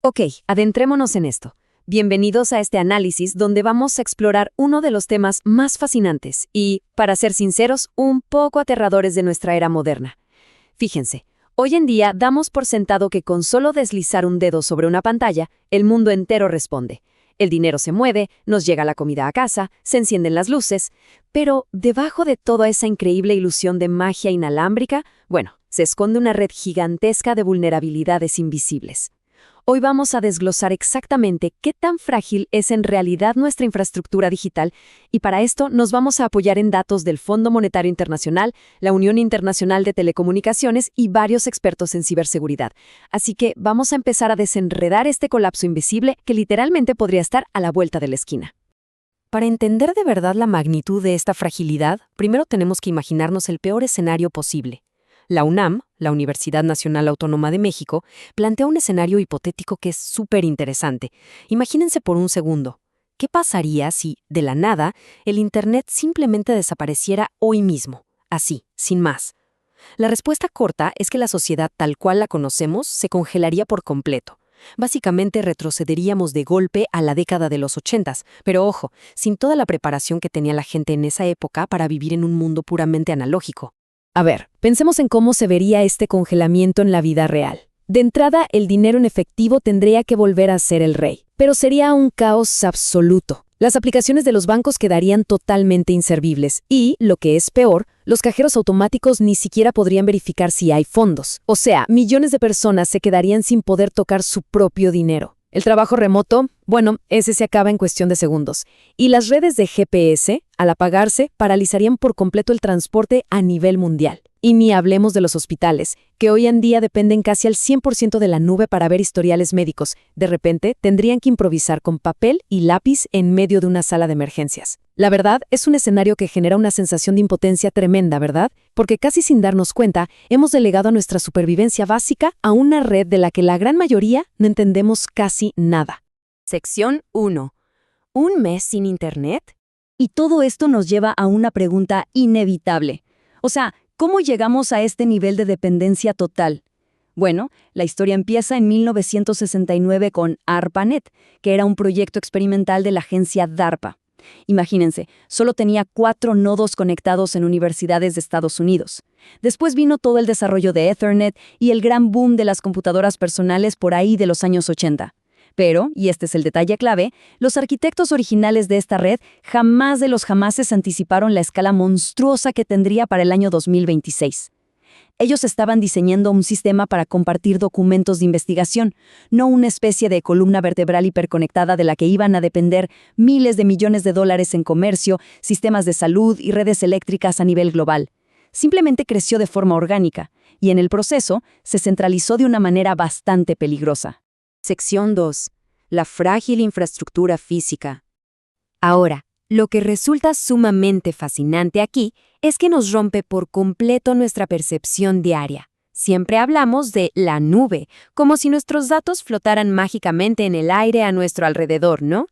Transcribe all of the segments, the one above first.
Ok, adentrémonos en esto. Bienvenidos a este análisis donde vamos a explorar uno de los temas más fascinantes y, para ser sinceros, un poco aterradores de nuestra era moderna. Fíjense, hoy en día damos por sentado que con solo deslizar un dedo sobre una pantalla, el mundo entero responde. El dinero se mueve, nos llega la comida a casa, se encienden las luces, pero debajo de toda esa increíble ilusión de magia inalámbrica, se esconde una red gigantesca de vulnerabilidades invisibles. Hoy vamos a desglosar exactamente qué tan frágil es en realidad nuestra infraestructura digital y para esto nos vamos a apoyar en datos del Fondo Monetario Internacional, la Unión Internacional de Telecomunicaciones y varios expertos en ciberseguridad. Así que vamos a empezar a desenredar este colapso invisible que literalmente podría estar a la vuelta de la esquina. Para entender de verdad la magnitud de esta fragilidad, primero tenemos que imaginarnos el peor escenario posible. La UNAM, la Universidad Nacional Autónoma de México, plantea un escenario hipotético que es súper interesante. Imagínense por un segundo. ¿Qué pasaría si, de la nada, el Internet simplemente desapareciera hoy mismo? Así, sin más. La respuesta corta es que la sociedad tal cual la conocemos se congelaría por completo. Básicamente retrocederíamos de golpe a la década de los 80s, pero ojo, sin toda la preparación que tenía la gente en esa época para vivir en un mundo puramente analógico. A ver, pensemos en cómo se vería este congelamiento en la vida real. De entrada, el dinero en efectivo tendría que volver a ser el rey, pero sería un caos absoluto. Las aplicaciones de los bancos quedarían totalmente inservibles y, lo que es peor, los cajeros automáticos ni siquiera podrían verificar si hay fondos. O sea, millones de personas se quedarían sin poder tocar su propio dinero. El trabajo remoto, ese se acaba en cuestión de segundos. Y las redes de GPS, al apagarse, paralizarían por completo el transporte a nivel mundial. Y ni hablemos de los hospitales, que hoy en día dependen casi al 100% de la nube para ver historiales médicos. De repente, tendrían que improvisar con papel y lápiz en medio de una sala de emergencias. La verdad, es un escenario que genera una sensación de impotencia tremenda, ¿verdad? Porque casi sin darnos cuenta, hemos delegado nuestra supervivencia básica a una red de la que la gran mayoría no entendemos casi nada. Sección 1. ¿Un mes sin Internet? Y todo esto nos lleva a una pregunta inevitable. O sea, ¿cómo llegamos a este nivel de dependencia total? Bueno, la historia empieza en 1969 con ARPANET, que era un proyecto experimental de la agencia DARPA. Imagínense, solo tenía 4 nodos conectados en universidades de Estados Unidos. Después vino todo el desarrollo de Ethernet y el gran boom de las computadoras personales por ahí de los años 80. Pero, y este es el detalle clave, los arquitectos originales de esta red jamás de los jamases anticiparon la escala monstruosa que tendría para el año 2026. Ellos estaban diseñando un sistema para compartir documentos de investigación, no una especie de columna vertebral hiperconectada de la que iban a depender miles de millones de dólares en comercio, sistemas de salud y redes eléctricas a nivel global. Simplemente creció de forma orgánica, y en el proceso se centralizó de una manera bastante peligrosa. Sección 2. La frágil infraestructura física. Ahora, lo que resulta sumamente fascinante aquí es que nos rompe por completo nuestra percepción diaria. Siempre hablamos de la nube, como si nuestros datos flotaran mágicamente en el aire a nuestro alrededor, ¿no?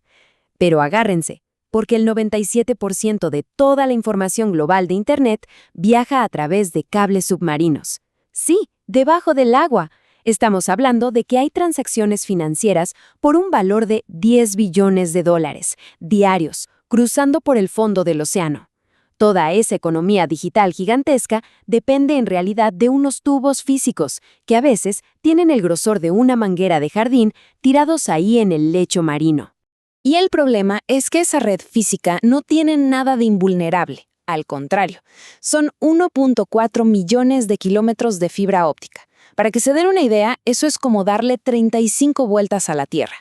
Pero agárrense, porque el 97% de toda la información global de Internet viaja a través de cables submarinos. Sí, debajo del agua. Estamos hablando de que hay transacciones financieras por un valor de 10 billones de dólares diarios, cruzando por el fondo del océano. Toda esa economía digital gigantesca depende en realidad de unos tubos físicos, que a veces tienen el grosor de una manguera de jardín tirados ahí en el lecho marino. Y el problema es que esa red física no tiene nada de invulnerable. Al contrario, son 1.4 millones de kilómetros de fibra óptica. Para que se den una idea, eso es como darle 35 vueltas a la Tierra.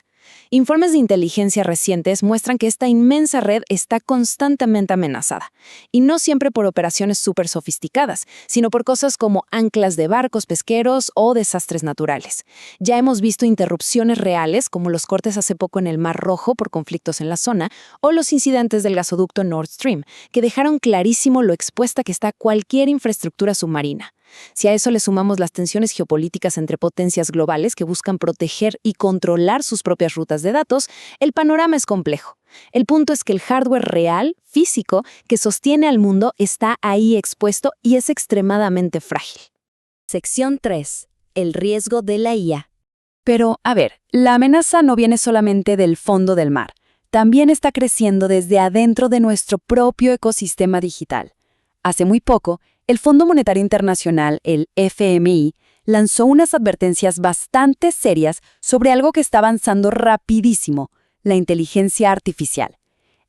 Informes de inteligencia recientes muestran que esta inmensa red está constantemente amenazada, y no siempre por operaciones súper sofisticadas, sino por cosas como anclas de barcos pesqueros o desastres naturales. Ya hemos visto interrupciones reales, como los cortes hace poco en el Mar Rojo por conflictos en la zona, o los incidentes del gasoducto Nord Stream, que dejaron clarísimo lo expuesta que está cualquier infraestructura submarina. Si a eso le sumamos las tensiones geopolíticas entre potencias globales que buscan proteger y controlar sus propias rutas de datos, el panorama es complejo. El punto es que el hardware real, físico, que sostiene al mundo está ahí expuesto y es extremadamente frágil. Sección 3. El riesgo de la IA. Pero, a ver, la amenaza no viene solamente del fondo del mar, también está creciendo desde adentro de nuestro propio ecosistema digital. Hace muy poco, el Fondo Monetario Internacional, el FMI, lanzó unas advertencias bastante serias sobre algo que está avanzando rapidísimo, la inteligencia artificial.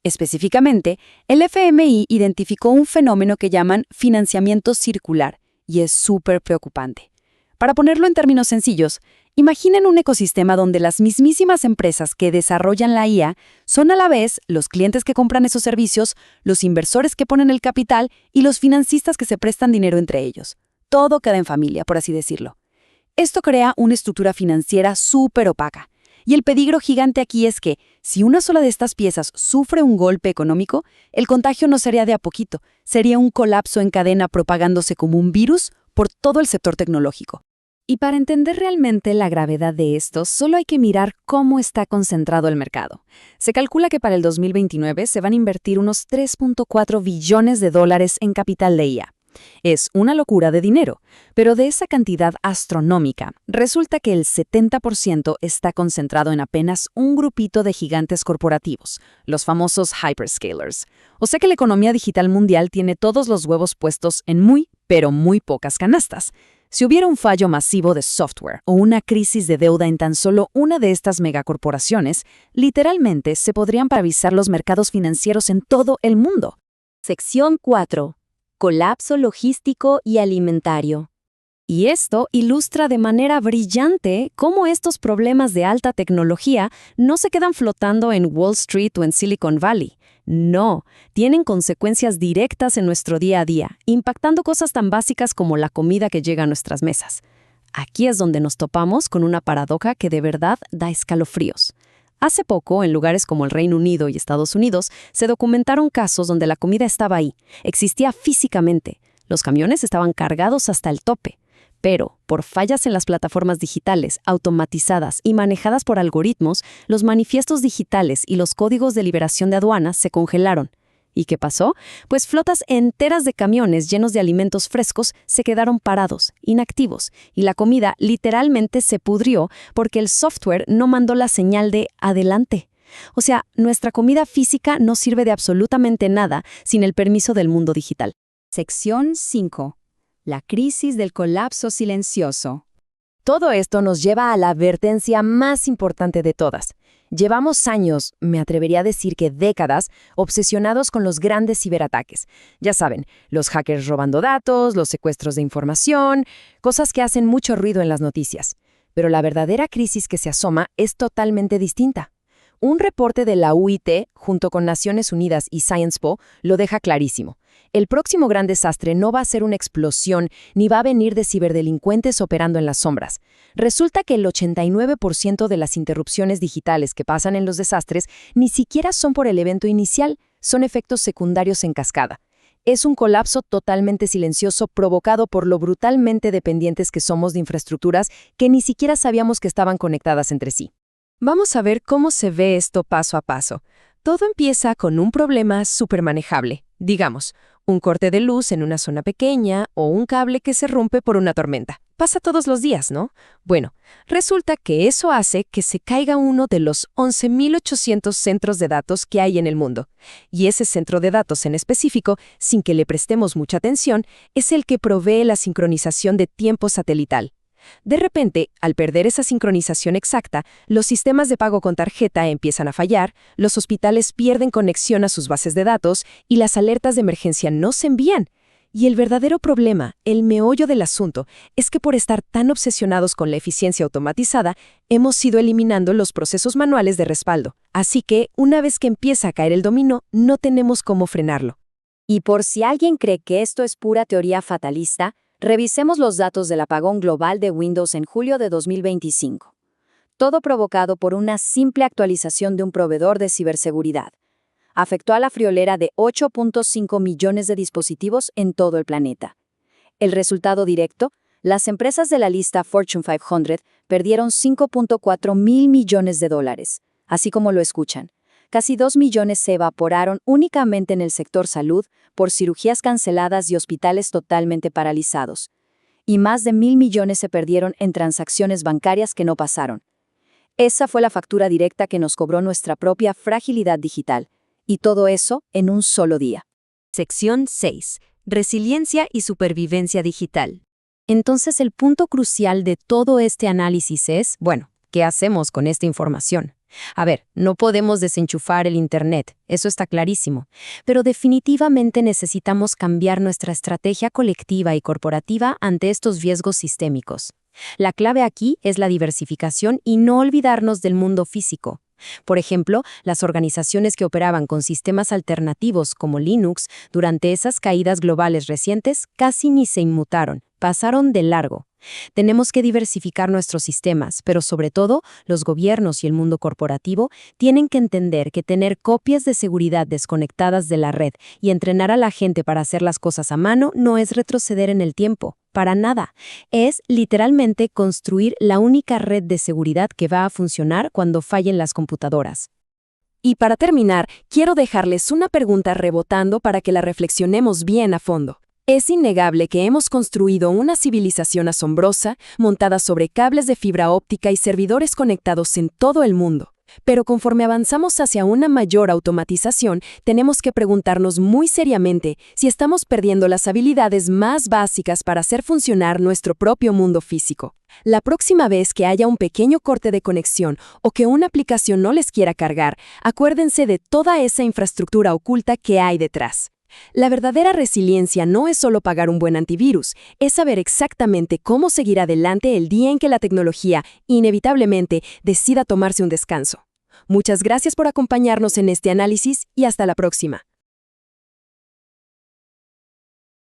Específicamente, el FMI identificó un fenómeno que llaman financiamiento circular, y es súper preocupante. Para ponerlo en términos sencillos, imaginen un ecosistema donde las mismísimas empresas que desarrollan la IA son a la vez los clientes que compran esos servicios, los inversores que ponen el capital y los financistas que se prestan dinero entre ellos. Todo queda en familia, por así decirlo. Esto crea una estructura financiera súper opaca. Y el peligro gigante aquí es que, si una sola de estas piezas sufre un golpe económico, el contagio no sería de a poquito, sería un colapso en cadena propagándose como un virus por todo el sector tecnológico. Y para entender realmente la gravedad de esto, solo hay que mirar cómo está concentrado el mercado. Se calcula que para el 2029 se van a invertir unos 3.4 billones de dólares en capital de IA. Es una locura de dinero, pero de esa cantidad astronómica, resulta que el 70% está concentrado en apenas un grupito de gigantes corporativos, los famosos hyperscalers. O sea que la economía digital mundial tiene todos los huevos puestos en muy, pero muy pocas canastas. Si hubiera un fallo masivo de software o una crisis de deuda en tan solo una de estas megacorporaciones, literalmente se podrían paralizar los mercados financieros en todo el mundo. Sección 4. Colapso logístico y alimentario. Y esto ilustra de manera brillante cómo estos problemas de alta tecnología no se quedan flotando en Wall Street o en Silicon Valley. No, tienen consecuencias directas en nuestro día a día, impactando cosas tan básicas como la comida que llega a nuestras mesas. Aquí es donde nos topamos con una paradoja que de verdad da escalofríos. Hace poco, en lugares como el Reino Unido y Estados Unidos, se documentaron casos donde la comida estaba ahí, existía físicamente. Los camiones estaban cargados hasta el tope. Pero, por fallas en las plataformas digitales, automatizadas y manejadas por algoritmos, los manifiestos digitales y los códigos de liberación de aduanas se congelaron. ¿Y qué pasó? Pues flotas enteras de camiones llenos de alimentos frescos se quedaron parados, inactivos, y la comida literalmente se pudrió porque el software no mandó la señal de adelante. O sea, nuestra comida física no sirve de absolutamente nada sin el permiso del mundo digital. Sección 5. La crisis del colapso silencioso. Todo esto nos lleva a la advertencia más importante de todas. Llevamos años, me atrevería a decir que décadas, obsesionados con los grandes ciberataques. Ya saben, los hackers robando datos, los secuestros de información, cosas que hacen mucho ruido en las noticias. Pero la verdadera crisis que se asoma es totalmente distinta. Un reporte de la UIT, junto con Naciones Unidas y SciencePo, lo deja clarísimo. El próximo gran desastre no va a ser una explosión ni va a venir de ciberdelincuentes operando en las sombras. Resulta que el 89% de las interrupciones digitales que pasan en los desastres ni siquiera son por el evento inicial, son efectos secundarios en cascada. Es un colapso totalmente silencioso provocado por lo brutalmente dependientes que somos de infraestructuras que ni siquiera sabíamos que estaban conectadas entre sí. Vamos a ver cómo se ve esto paso a paso. Todo empieza con un problema súper manejable. Digamos, un corte de luz en una zona pequeña o un cable que se rompe por una tormenta. Pasa todos los días, ¿no? Bueno, resulta que eso hace que se caiga uno de los 11.800 centros de datos que hay en el mundo. Y ese centro de datos en específico, sin que le prestemos mucha atención, es el que provee la sincronización de tiempo satelital. De repente, al perder esa sincronización exacta, los sistemas de pago con tarjeta empiezan a fallar, los hospitales pierden conexión a sus bases de datos y las alertas de emergencia no se envían. Y el verdadero problema, el meollo del asunto, es que por estar tan obsesionados con la eficiencia automatizada, hemos ido eliminando los procesos manuales de respaldo. Así que, una vez que empieza a caer el dominó, no tenemos cómo frenarlo. Y por si alguien cree que esto es pura teoría fatalista, revisemos los datos del apagón global de Windows en julio de 2025. Todo provocado por una simple actualización de un proveedor de ciberseguridad. Afectó a la friolera de 8.5 millones de dispositivos en todo el planeta. El resultado directo, las empresas de la lista Fortune 500 perdieron 5.4 mil millones de dólares. Así como lo escuchan. Casi 2 millones se evaporaron únicamente en el sector salud por cirugías canceladas y hospitales totalmente paralizados. Y más de 1.000 millones se perdieron en transacciones bancarias que no pasaron. Esa fue la factura directa que nos cobró nuestra propia fragilidad digital. Y todo eso en un solo día. Sección 6. Resiliencia y supervivencia digital. Entonces, el punto crucial de todo este análisis es, bueno, ¿qué hacemos con esta información? A ver, no podemos desenchufar el Internet, eso está clarísimo, pero definitivamente necesitamos cambiar nuestra estrategia colectiva y corporativa ante estos riesgos sistémicos. La clave aquí es la diversificación y no olvidarnos del mundo físico. Por ejemplo, las organizaciones que operaban con sistemas alternativos como Linux durante esas caídas globales recientes casi ni se inmutaron, pasaron de largo. Tenemos que diversificar nuestros sistemas, pero sobre todo, los gobiernos y el mundo corporativo tienen que entender que tener copias de seguridad desconectadas de la red y entrenar a la gente para hacer las cosas a mano no es retroceder en el tiempo, para nada. Es literalmente construir la única red de seguridad que va a funcionar cuando fallen las computadoras. Y para terminar, quiero dejarles una pregunta rebotando para que la reflexionemos bien a fondo. Es innegable que hemos construido una civilización asombrosa, montada sobre cables de fibra óptica y servidores conectados en todo el mundo. Pero conforme avanzamos hacia una mayor automatización, tenemos que preguntarnos muy seriamente si estamos perdiendo las habilidades más básicas para hacer funcionar nuestro propio mundo físico. La próxima vez que haya un pequeño corte de conexión o que una aplicación no les quiera cargar, acuérdense de toda esa infraestructura oculta que hay detrás. La verdadera resiliencia no es solo pagar un buen antivirus, es saber exactamente cómo seguir adelante el día en que la tecnología, inevitablemente, decida tomarse un descanso. Muchas gracias por acompañarnos en este análisis y hasta la próxima.